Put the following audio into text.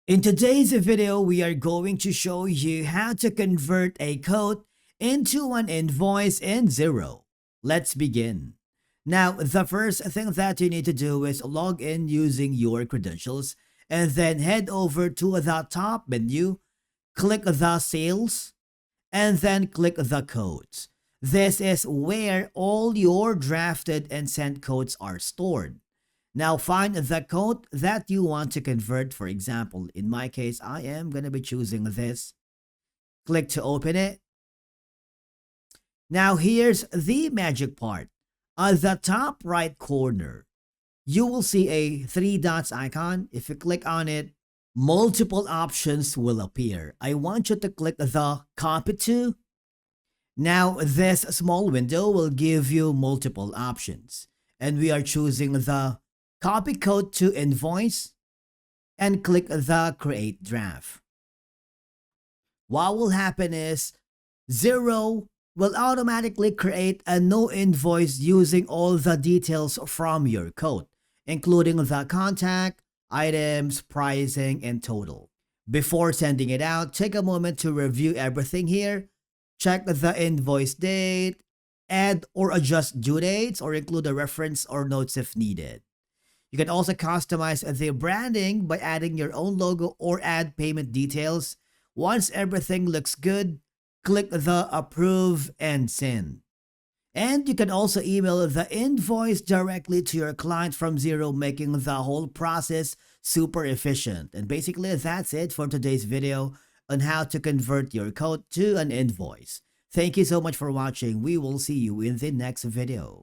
In today's video, we are going to show you how to convert a code into an invoice in Xero. Let's begin. Now, the first thing that you need to do is log in using your credentials and then head over to the top menu, click the sales, and then click the codes. This is where all your drafted and sent codes are stored. Now find the code that you want to convert. For example, in my case, I am going to be choosing this. Click to open it. Now here's the magic part. At the top right corner, you will see a three dots icon. If you click on it, multiple options will appear. I want you to click the copy to. Now this small window will give you multiple options. And we are choosing the copy code to invoice and click the create draft. What will happen is Xero will automatically create a new invoice using all the details from your code, including the contact, items, pricing, and total. Before sending it out, take a moment to review everything here. Check the invoice date, add or adjust due dates, or include a reference or notes if needed. You can also customize the branding by adding your own logo or add payment details. Once everything looks good, click the approve and send. And you can also email the invoice directly to your client from Xero, making the whole process super efficient. And basically that's it for today's video on how to convert your code to an invoice. Thank you so much for watching. We will see you in the next video.